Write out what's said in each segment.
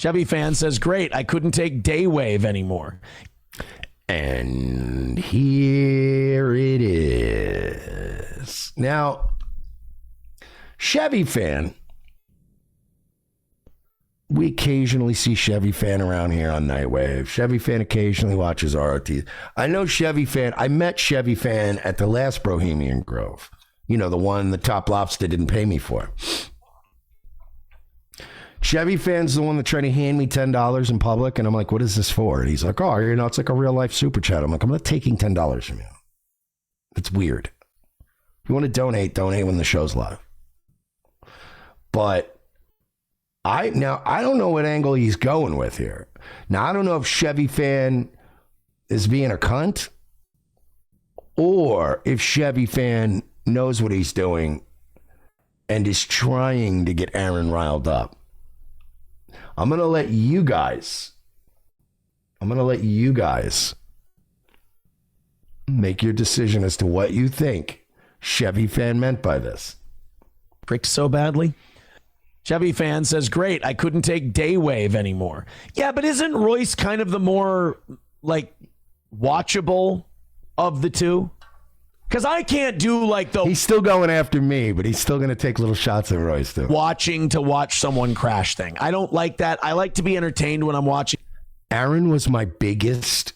Chevy fan says, great, I couldn't take Daywave anymore. And here it is. Now, Chevy fan. We occasionally see Chevy fan around here on Nightwave. Chevy fan occasionally watches ROT. I know Chevy fan. I met Chevy fan at the last Bohemian Grove. You know, the one the Top Lobster didn't pay me for. Chevy fan's the one that tried to hand me $10 in public, and I'm like, what is this for? And he's like, oh, you know, it's like a real life super chat. I'm like, I'm not taking $10 from you. It's weird. If you want to donate when the show's live. But I don't know what angle he's going with here. Now, I don't know if Chevy fan is being a cunt or if Chevy fan knows what he's doing and is trying to get Aaron riled up. I'm going to let you guys make your decision as to what you think Chevy fan meant by this. Pricked so badly. Chevy fan says, great, I couldn't take Daywave anymore. Yeah, but isn't Royce kind of the more, like, watchable of the two? Because I can't do, like, the... He's still going after me, but he's still going to take little shots at Royce, too. Watching to watch someone crash thing. I don't like that. I like to be entertained when I'm watching. Aaron was my biggest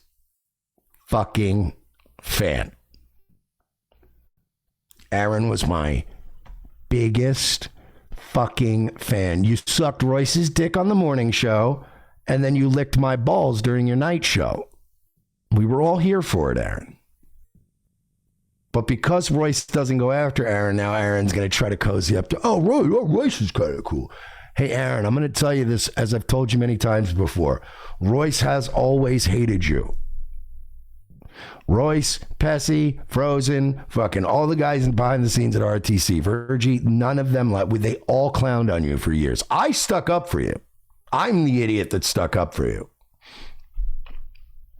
fucking fan. Aaron was my biggest fucking fan. You sucked Royce's dick on the morning show, and then you licked my balls during your night show. We were all here for it, Aaron. But because Royce doesn't go after Aaron, now Aaron's going to try to cozy up to, Royce is kind of cool. Hey, Aaron, I'm going to tell you this, as I've told you many times before. Royce has always hated you. Royce, Pessy, Frozen, fucking all the guys behind the scenes at RTC, Virgie, none of them, they all clowned on you for years. I stuck up for you. I'm the idiot that stuck up for you.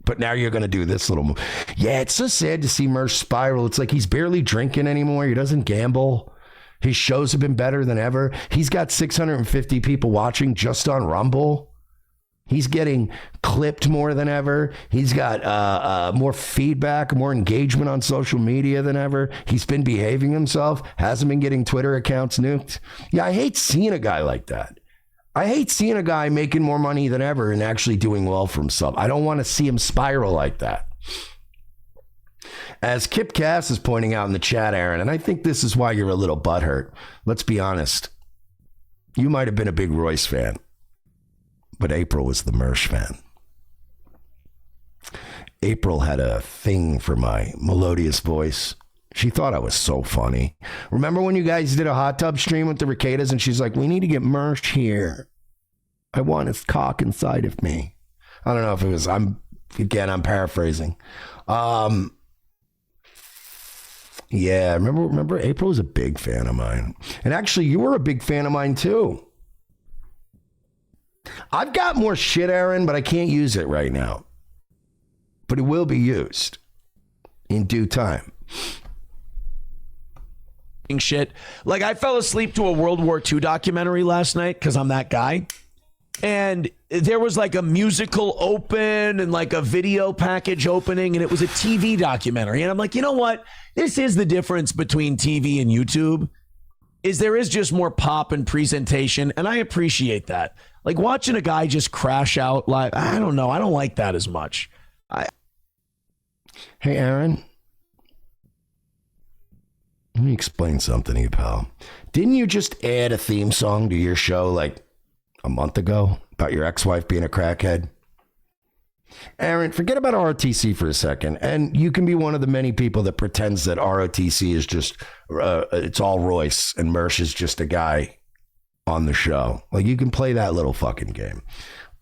But now you're going to do this little move. Yeah, it's so sad to see Mersh spiral. It's like he's barely drinking anymore. He doesn't gamble. His shows have been better than ever. He's got 650 people watching just on Rumble. He's getting clipped more than ever. He's got more feedback, more engagement on social media than ever. He's been behaving himself. Hasn't been getting Twitter accounts nuked. Yeah, I hate seeing a guy like that. I hate seeing a guy making more money than ever and actually doing well for himself. I don't want to see him spiral like that. As Kip Cass is pointing out in the chat, Aaron, and I think this is why you're a little butthurt. Let's be honest. You might have been a big Royce fan, but April was the Mersh fan. April had a thing for my melodious voice. She thought I was so funny. Remember when you guys did a hot tub stream with the Ricadas and she's like, we need to get Mersh here. I want his cock inside of me. I don't know if it was, I'm paraphrasing. Yeah, remember April was a big fan of mine. And actually, you were a big fan of mine too. I've got more shit, Aaron, but I can't use it right now. But it will be used in due time. Shit. Like, I fell asleep to a World War II documentary last night because I'm that guy. And there was like a musical open and like a video package opening, and it was a TV documentary. And I'm like, you know what? This is the difference between TV and YouTube, is there is just more pop and presentation, and I appreciate that. Like watching a guy just crash out live, I don't know. I don't like that as much. Hey, Aaron. Let me explain something to you, pal. Didn't you just add a theme song to your show like a month ago about your ex-wife being a crackhead? Aaron, forget about ROTC for a second. And you can be one of the many people that pretends that ROTC is just, it's all Royce and Mersh is just a guy on the show. Like, you can play that little fucking game.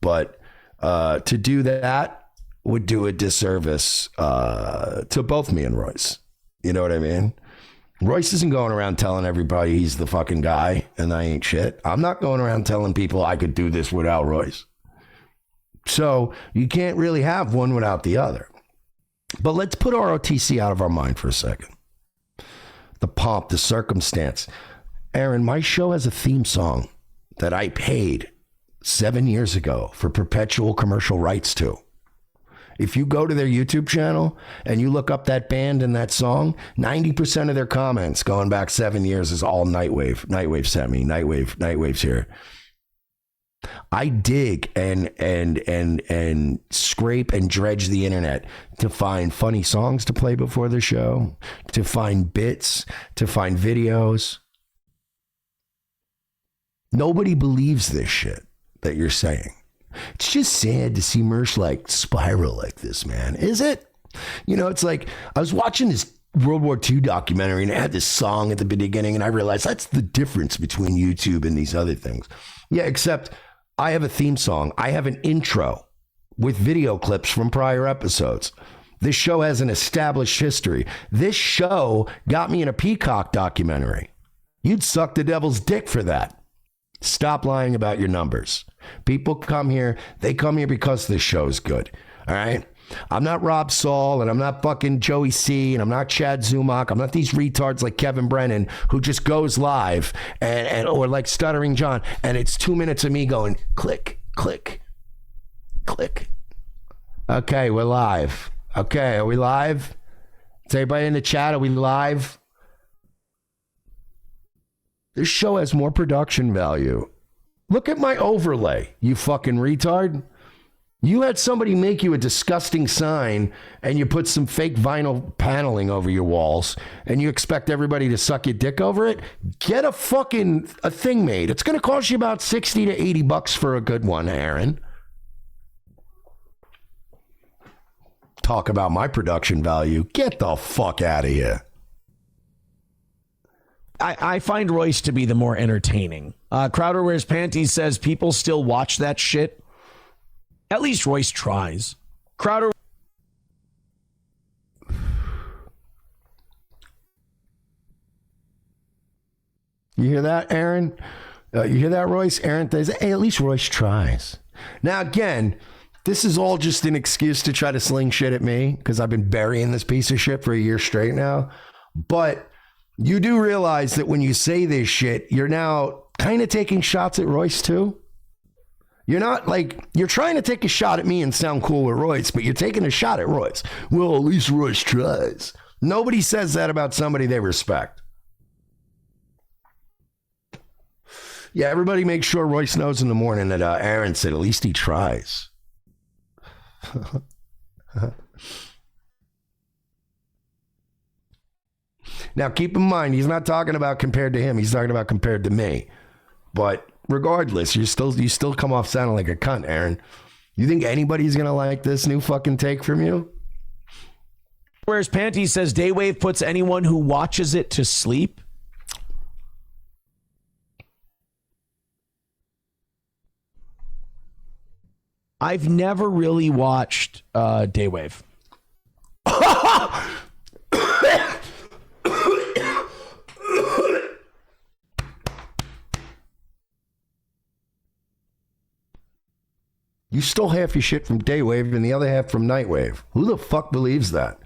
But to do that would do a disservice to both me and Royce. You know what I mean? Royce isn't going around telling everybody he's the fucking guy and I ain't shit. I'm not going around telling people I could do this without Royce. So you can't really have one without the other. But let's put ROTC out of our mind for a second. The pomp, the circumstance. Aaron, my show has a theme song that I paid 7 years ago for perpetual commercial rights to. If you go to their YouTube channel and you look up that band and that song, 90% of their comments going back 7 years is all Nightwave. Nightwave sent me. Nightwave's here. I dig and scrape and dredge the internet to find funny songs to play before the show, to find bits, to find videos. Nobody believes this shit that you're saying. It's just sad to see Mersh like spiral like this, man. Is it? You know, it's like I was watching this World War II documentary and it had this song at the beginning and I realized that's the difference between YouTube and these other things. Yeah, except I have a theme song. I have an intro with video clips from prior episodes. This show has an established history. This show got me in a Peacock documentary. You'd suck the devil's dick for that. Stop lying about your numbers. People come here. They come here because this show's good. All right? I'm not Rob Saul, and I'm not fucking Joey C, and I'm not Chad Zumach. I'm not these retards like Kevin Brennan who just goes live and or like Stuttering John, and it's 2 minutes of me going click, click, click. Okay, we're live. Okay, are we live? Is everybody in the chat? Are we live? This show has more production value. Look at my overlay, you fucking retard. You had somebody make you a disgusting sign and you put some fake vinyl paneling over your walls and you expect everybody to suck your dick over it? Get a thing made. It's going to cost you about 60 to 80 bucks for a good one, Aaron. Talk about my production value. Get the fuck out of here. I find Royce to be the more entertaining. Crowder Wears Panties says people still watch that shit. At least Royce tries. Crowder. You hear that, Aaron? You hear that, Royce? Aaron says, hey, at least Royce tries. Now, again, this is all just an excuse to try to sling shit at me because I've been burying this piece of shit for a year straight now. But you do realize that when you say this shit, you're now kind of taking shots at Royce too. You're not like, you're trying to take a shot at me and sound cool with Royce, but you're taking a shot at Royce. Well, at least Royce tries. Nobody says that about somebody they respect. Yeah, everybody make sure Royce knows in the morning that Aaron said at least he tries. Now, keep in mind, he's not talking about compared to him. He's talking about compared to me. But regardless, you still come off sounding like a cunt, Aaron. You think anybody's going to like this new fucking take from you? Wears Panties says Daywave puts anyone who watches it to sleep. I've never really watched Daywave. You stole half your shit from Daywave and the other half from Nightwave. Who the fuck believes that?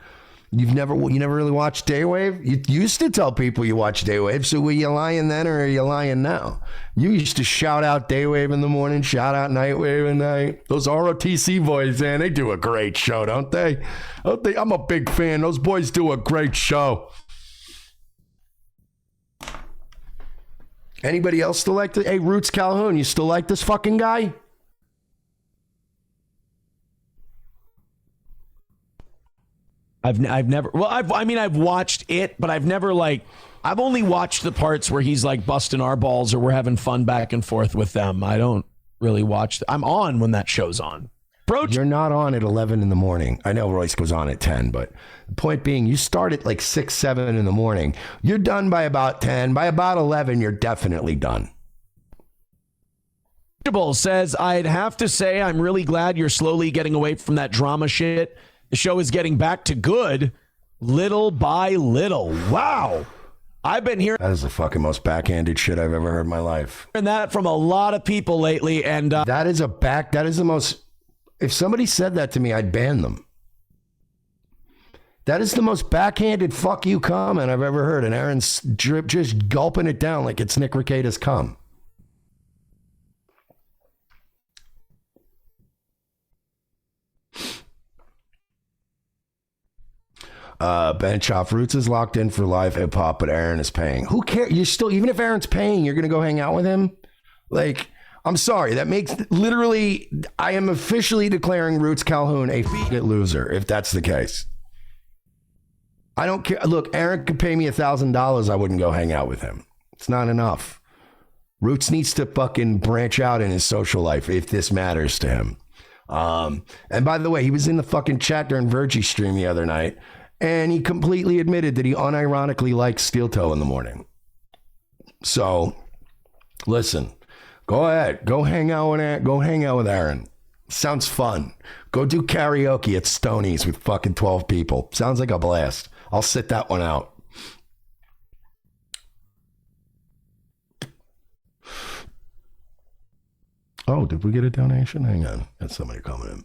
You never really watched Daywave? You used to tell people you watched Daywave, so were you lying then or are you lying now? You used to shout out Daywave in the morning, shout out Nightwave at night. Those ROTC boys, man, they do a great show, don't they? I'm a big fan. Those boys do a great show. Anybody else still like this? Hey, Roots Calhoun, you still like this fucking guy? I've never, well, I've watched it, but I've never I've only watched the parts where he's like busting our balls or we're having fun back and forth with them. I don't really watch. I'm on when that show's on. You're not on at 11 in the morning. I know Royce goes on at 10, but the point being, you start at like 6, 7 in the morning. You're done by about 10. By about 11, you're definitely done. Says, I'd have to say I'm really glad you're slowly getting away from that drama shit. The show is getting back to good little by little. Wow. I've been hearing that is the fucking most backhanded shit I've ever heard in my life. And that from a lot of people lately. And that is the most, if somebody said that to me, I'd ban them. That is the most backhanded fuck you comment I've ever heard. And Aaron's just gulping it down like it's Nick Rekieta's cum. Ben Choff, Roots is locked in for live hip hop, but Aaron is paying. Who cares? You're still, even if Aaron's paying, you're going to go hang out with him? Like, I'm sorry. That makes literally, I am officially declaring Roots Calhoun a loser if that's the case. I don't care. Look, Aaron could pay me $1,000. I wouldn't go hang out with him. It's not enough. Roots needs to fucking branch out in his social life if this matters to him. And by the way, he was in the fucking chat during Virgie's stream the other night, and he completely admitted that he unironically likes Steel Toe in the morning. So, listen, go ahead, go hang out with Aaron. Sounds fun. Go do karaoke at Stoney's with fucking 12 people. Sounds like a blast. I'll sit that one out. Oh, did we get a donation? Hang on. That's somebody coming in.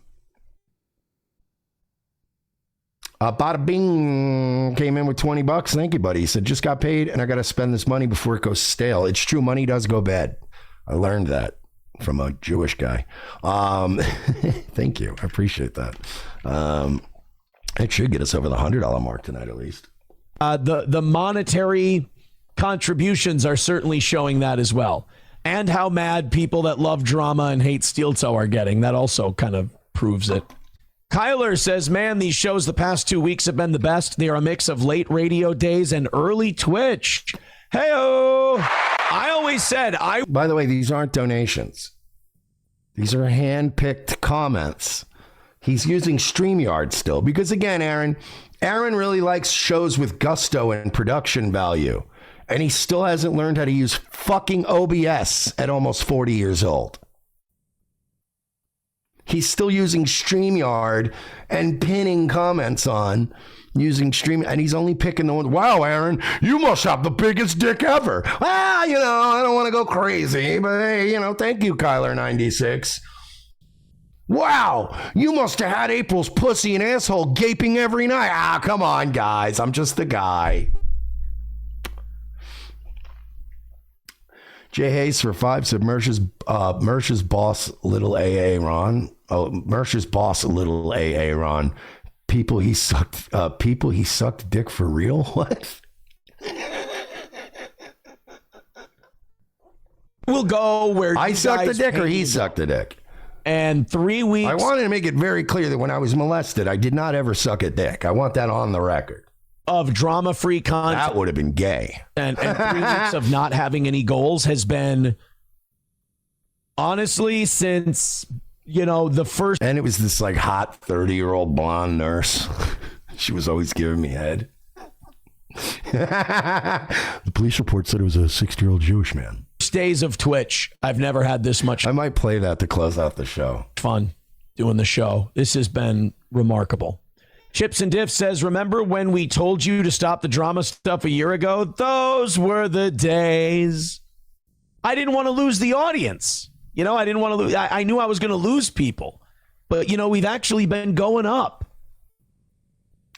Bada Bing came in with $20. Thank you, buddy. He said, just got paid and I got to spend this money before it goes stale. It's true. Money does go bad. I learned that from a Jewish guy. Thank you. I appreciate that. It should get us over the $100 mark tonight, at least. The monetary contributions are certainly showing that as well. And how mad people that love drama and hate Steel Toe are getting. That also kind of proves it. Kyler says, man, these shows the past 2 weeks have been the best. They are a mix of late radio days and early Twitch. Hey-oh! I always said By the way, these aren't donations. These are hand-picked comments. He's using StreamYard still. Because again, Aaron really likes shows with gusto and production value. And he still hasn't learned how to use fucking OBS at almost 40 years old. He's still using StreamYard and pinning comments on using Stream. And he's only picking the one. Wow, Aaron, you must have the biggest dick ever. I don't want to go crazy. But, hey, thank you, Kyler96. Wow, you must have had April's pussy and asshole gaping every night. Come on, guys. I'm just the guy. Jay Hayes for 5 said Mersh's boss, little AA Ron. Oh, Mersh's boss, little AA Ron. People he sucked dick for real? What? We'll go where I sucked the dick or he sucked the dick. And 3 weeks. I wanted to make it very clear that when I was molested, I did not ever suck a dick. I want that on the record. Of drama-free content. That would have been gay. And 3 weeks of not having any goals has been, honestly, since, the first. And it was this like hot 30-year-old blonde nurse. She was always giving me head. The police report said it was a 60-year-old Jewish man. Days of Twitch. I've never had this much. I might play that to close out the show. Fun doing the show. This has been remarkable. Chips and Diff says, remember when we told you to stop the drama stuff a year ago? Those were the days. I didn't want to lose the audience. I didn't want to lose. I knew I was going to lose people. But, we've actually been going up.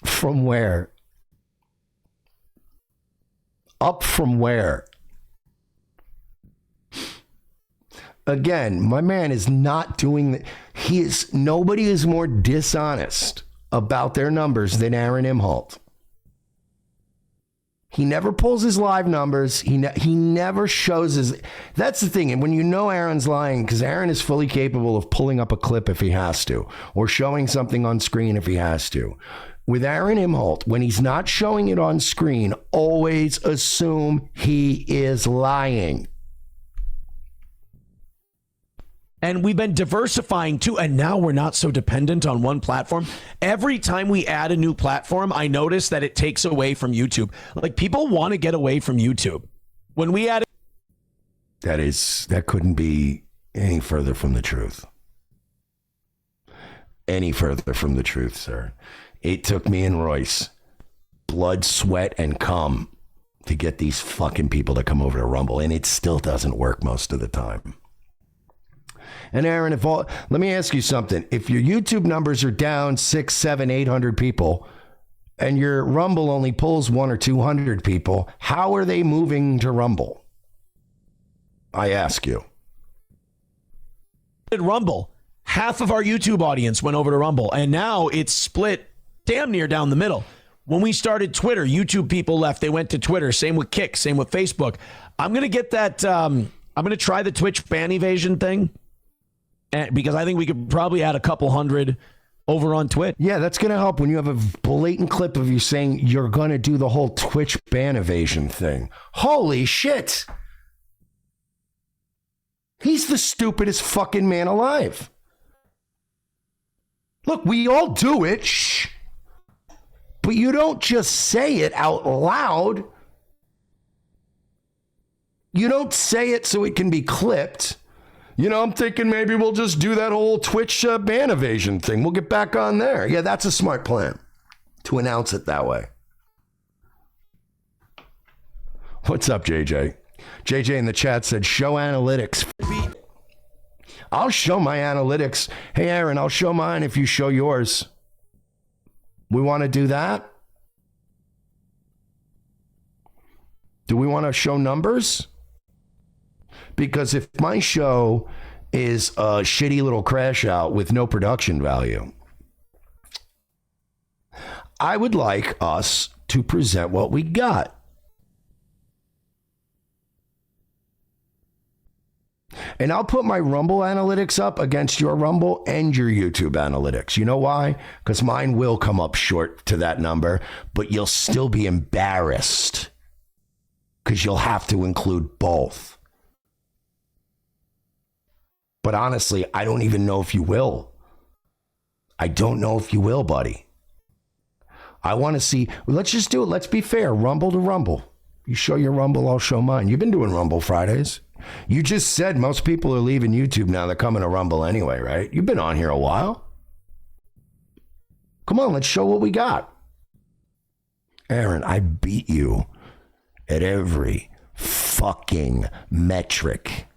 From where? Up from where? Again, my man is not doing that. Nobody is more dishonest about their numbers than Aaron Imholte. He never pulls his live numbers. He never shows his. That's the thing. And when Aaron's lying, because Aaron is fully capable of pulling up a clip if he has to, or showing something on screen if he has to. With Aaron Imholte, when he's not showing it on screen, always assume he is lying. And we've been diversifying too, and now we're not so dependent on one platform. Every time we add a new platform, I notice that it takes away from YouTube. Like, people want to get away from YouTube. When we added... That couldn't be any further from the truth. Any further from the truth, sir. It took me and Royce blood, sweat, and cum to get these fucking people to come over to Rumble, and it still doesn't work most of the time. And Aaron, let me ask you something. If your YouTube numbers are down 600, 700, 800 people, and your Rumble only pulls 100 or 200 people, how are they moving to Rumble? I ask you. Rumble, half of our YouTube audience went over to Rumble, and now it's split damn near down the middle. When we started Twitter, YouTube people left. They went to Twitter. Same with Kick. Same with Facebook. I'm going to get that. I'm going to try the Twitch ban evasion thing because I think we could probably add a couple hundred over on Twitch. Yeah, that's going to help when you have a blatant clip of you saying you're going to do the whole Twitch ban evasion thing. Holy shit. He's the stupidest fucking man alive. Look, we all do it. Shh. But you don't just say it out loud. You don't say it so it can be clipped. You know, I'm thinking maybe we'll just do that whole Twitch ban evasion thing. We'll get back on there. Yeah, that's a smart plan to announce it that way. What's up, JJ? JJ in the chat said, show analytics. I'll show my analytics. Hey, Aaron, I'll show mine if you show yours. We want to do that? Do we want to show numbers? Because if my show is a shitty little crash out with no production value, I would like us to present what we got. And I'll put my Rumble analytics up against your Rumble and your YouTube analytics. You know why? Because mine will come up short to that number, but you'll still be embarrassed because you'll have to include both. But honestly, I don't even know if you will. I don't know if you will, buddy. I want to see. Let's just do it. Let's be fair. Rumble to Rumble. You show your Rumble, I'll show mine. You've been doing Rumble Fridays. You just said most people are leaving YouTube now. They're coming to Rumble anyway, right? You've been on here a while. Come on, let's show what we got. Aaron, I beat you at every fucking metric.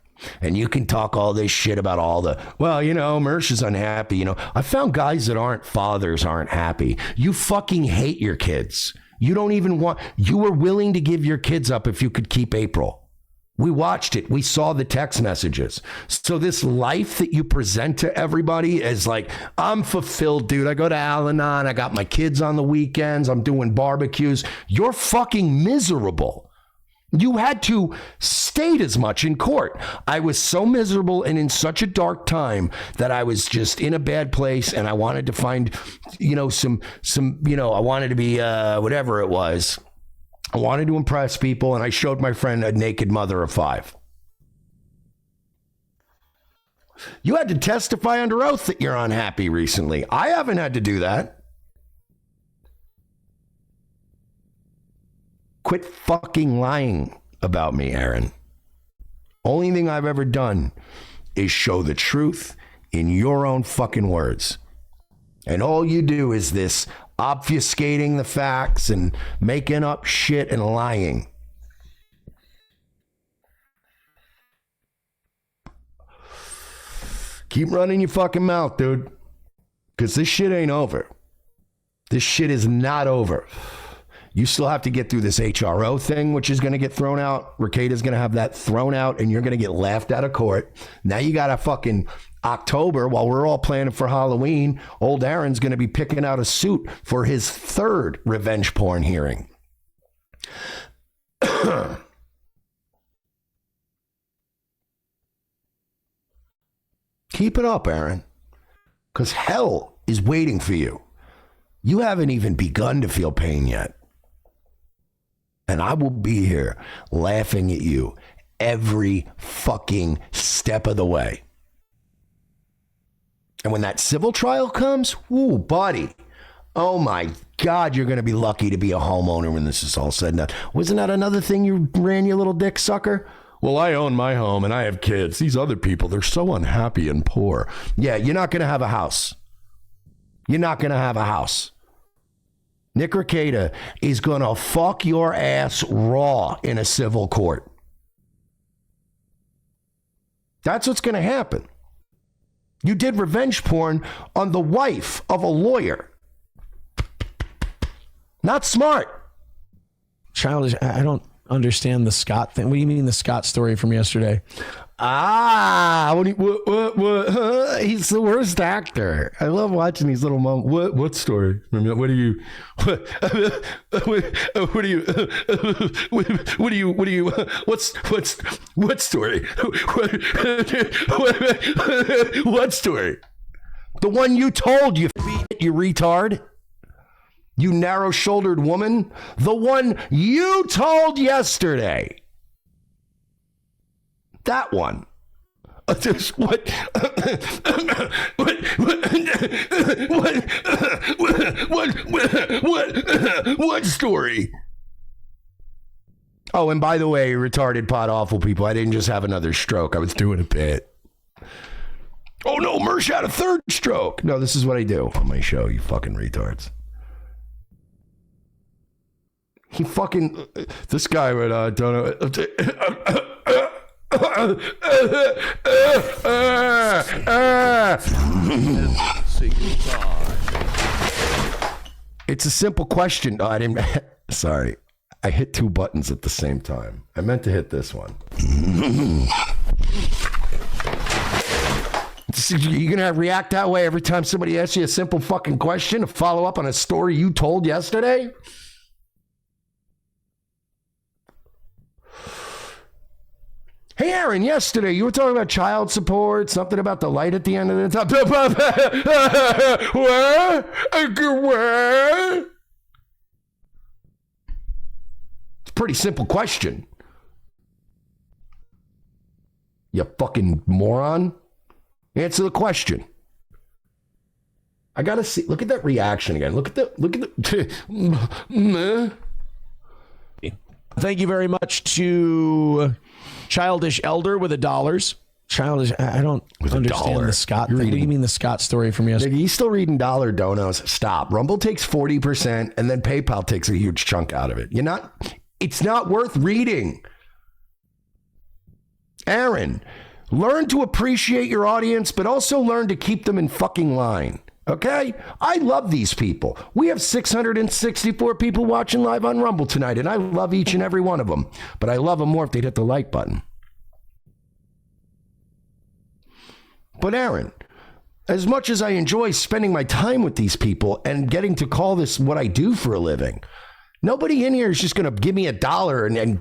And you can talk all this shit about all the, well, you know, Mersh is unhappy. You know, I found guys that aren't fathers aren't happy. You fucking hate your kids. You don't even want, you were willing to give your kids up if you could keep April. We watched it. We saw the text messages. So this life that you present to everybody is like, I'm fulfilled, dude. I go to Al-Anon. I got my kids on the weekends. I'm doing barbecues. You're fucking miserable. You had to state as much in court. I was so miserable and in such a dark time that I was just in a bad place, and I wanted to find, you know, some, you know, I wanted to be whatever it was. I wanted to impress people, and I showed my friend a naked mother of 5. You had to testify under oath that you're unhappy recently. I haven't had to do that. Quit fucking lying about me, Aaron. Only thing I've ever done is show the truth in your own fucking words. And all you do is this obfuscating the facts and making up shit and lying. Keep running your fucking mouth, dude. Because this shit ain't over. This shit is not over. You still have to get through this HRO thing, which is going to get thrown out. Ricada's going to have that thrown out, and you're going to get laughed out of court. Now you got a fucking October, while we're all planning for Halloween, old Aaron's going to be picking out a suit for his 3rd revenge porn hearing. Keep it up, Aaron, because hell is waiting for you. You haven't even begun to feel pain yet. And I will be here laughing at you every fucking step of the way. And when that civil trial comes, ooh, buddy, oh my God, you're going to be lucky to be a homeowner when this is all said and done. Wasn't that another thing you ran, you little dick sucker? Well, I own my home and I have kids. These other people, they're so unhappy and poor. Yeah, you're not going to have a house. You're not going to have a house. Nick Ricada is going to fuck your ass raw in a civil court. That's what's going to happen. You did revenge porn on the wife of a lawyer. Not smart. Childish. I don't understand the Scott thing. What do you mean the Scott story from yesterday? What? He's the worst actor. I love watching these little moments. What story? What do you? What do you? What story? What story? The one you told, you retard. You narrow-shouldered woman. The one you told yesterday. That one. What story? Oh, and by the way, retarded pot awful people, I didn't just have another stroke. I was doing a bit. Oh no, Mersh had a third stroke. No, this is what I do on my show, you fucking retards. He fucking, this guy would, don't know. It's a simple question. Oh, I didn't, sorry. I hit two buttons at the same time. I meant to hit this one. You're going to react that way every time somebody asks you a simple fucking question to follow up on a story you told yesterday? Hey, Aaron, yesterday you were talking about child support, something about the light at the end of the tunnel. What? It's a pretty simple question. You fucking moron. Answer the question. I gotta see. Look at that reaction again. Look at the. Thank you very much to Childish Elder with $1. Childish, I don't understand the Scott thing. What do you mean the Scott story from yesterday? He's still reading dollar donos. Stop. Rumble takes 40% and then PayPal takes a huge chunk out of it. It's not worth reading. Aaron, learn to appreciate your audience, but also learn to keep them in fucking line. Okay? I love these people. We have 664 people watching live on Rumble tonight, and I love each and every one of them. But I love them more if they'd hit the like button. But Aaron, as much as I enjoy spending my time with these people and getting to call this what I do for a living, nobody in here is just going to give me $1 and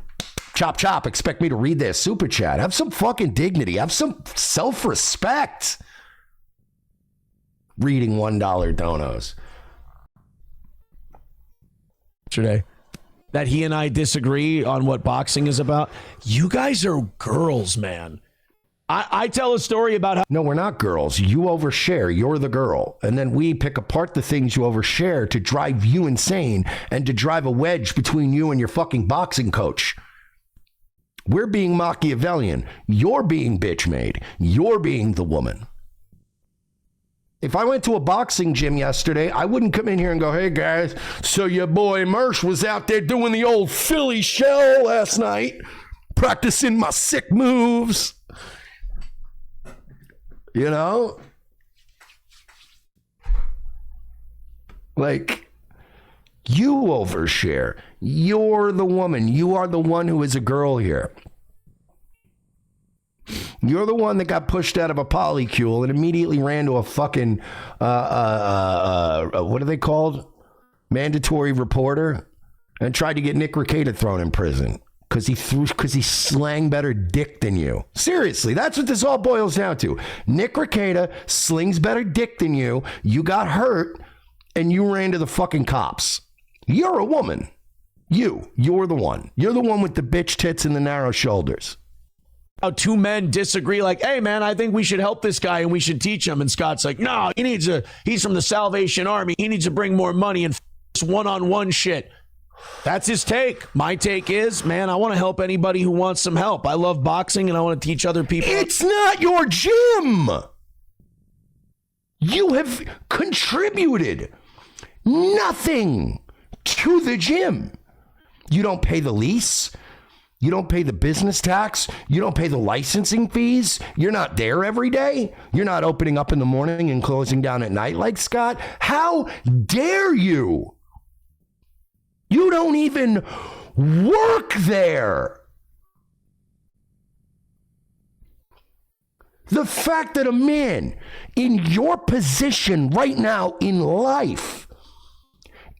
chop, expect me to read their super chat. Have some fucking dignity. Have some self-respect. Reading $1 donos. Today, that he and I disagree on what boxing is about. You guys are girls, man. I tell a story about how... No, we're not girls. You overshare. You're the girl. And then we pick apart the things you overshare to drive you insane and to drive a wedge between you and your fucking boxing coach. We're being Machiavellian. You're being bitch made. You're being the woman. If I went to a boxing gym yesterday, I wouldn't come in here and go, hey guys, so your boy Mersh was out there doing the old Philly shell last night, practicing my sick moves. You know? Like, you overshare. You're the woman. You are the one who is a girl here. You're the one that got pushed out of a polycule and immediately ran to a fucking, what are they called? Mandatory reporter, and tried to get Nick Rekieta thrown in prison because he slang better dick than you. Seriously, that's what this all boils down to. Nick Rekieta slings better dick than you. You got hurt and you ran to the fucking cops. You're a woman. You're the one. You're the one with the bitch tits and the narrow shoulders. How two men disagree, like, hey, man, I think we should help this guy and we should teach him. And Scott's like, no, he's from the Salvation Army. He needs to bring more money and one-on-one shit. That's his take. My take is, man, I want to help anybody who wants some help. I love boxing and I want to teach other people. It's not your gym. You have contributed nothing to the gym. You don't pay the lease. You don't pay the business tax. You don't pay the licensing fees. You're not there every day. You're not opening up in the morning and closing down at night like Scott. How dare you? You don't even work there. The fact that a man in your position right now in life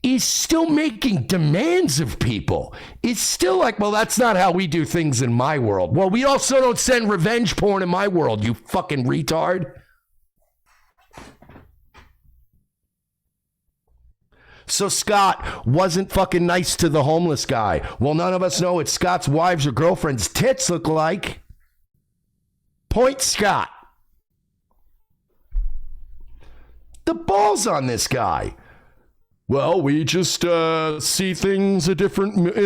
is still making demands of people is still like, well, that's not how we do things in my world. Well, we also don't send revenge porn in my world, you fucking retard. So Scott wasn't fucking nice to the homeless guy. Well, none of us know what Scott's wives or girlfriend's tits look like. Point Scott. The balls on this guy. Well, we just see things in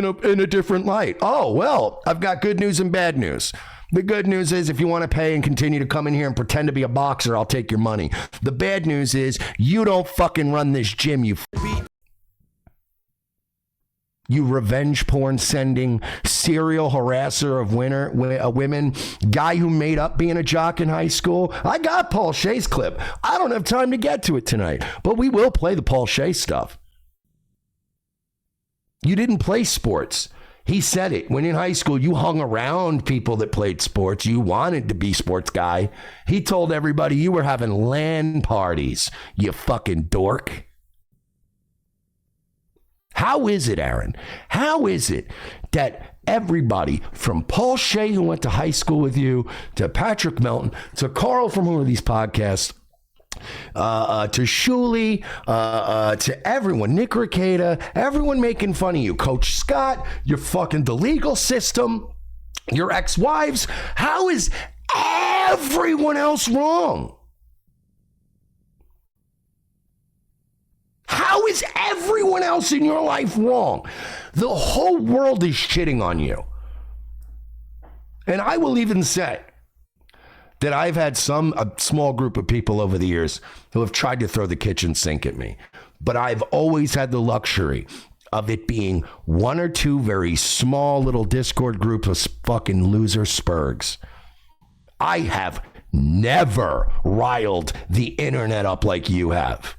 a different light. Oh, well, I've got good news and bad news. The good news is if you want to pay and continue to come in here and pretend to be a boxer, I'll take your money. The bad news is you don't fucking run this gym, you revenge porn sending serial harasser of women, guy who made up being a jock in high school. I got Paul Shea's clip. I don't have time to get to it tonight, but we will play the Paul Shea stuff. You didn't play sports. He said it. When in high school, you hung around people that played sports. You wanted to be sports guy. He told everybody you were having LAN parties, you fucking dork. How is it, Aaron? How is it that everybody from Paul Shea, who went to high school with you, to Patrick Melton, to Carl from one of these podcasts, to Shuley, to everyone, Nick Ricada, everyone making fun of you, Coach Scott, your fucking the legal system, your ex-wives, how is everyone else wrong? How is everyone else in your life wrong? The whole world is shitting on you. And I will even say that I've had a small group of people over the years who have tried to throw the kitchen sink at me. But I've always had the luxury of it being one or two very small little Discord groups of fucking loser spurgs. I have never riled the internet up like you have.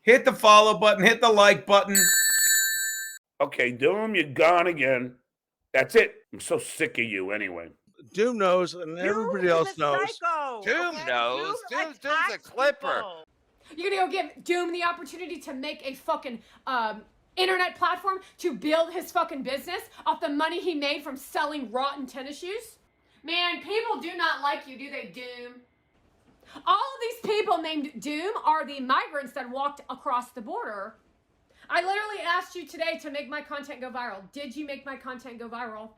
Hit the follow button, hit the like button. Okay, Doom, you're gone again. That's it. I'm so sick of you anyway. Doom knows, and everybody else knows. Doom knows. Doom's a clipper. You're gonna go give Doom the opportunity to make a fucking internet platform to build his fucking business off the money he made from selling rotten tennis shoes? Man, people do not like you, do they, Doom? All of these people named Doom are the migrants that walked across the border. I literally asked you today to make my content go viral. Did you make my content go viral?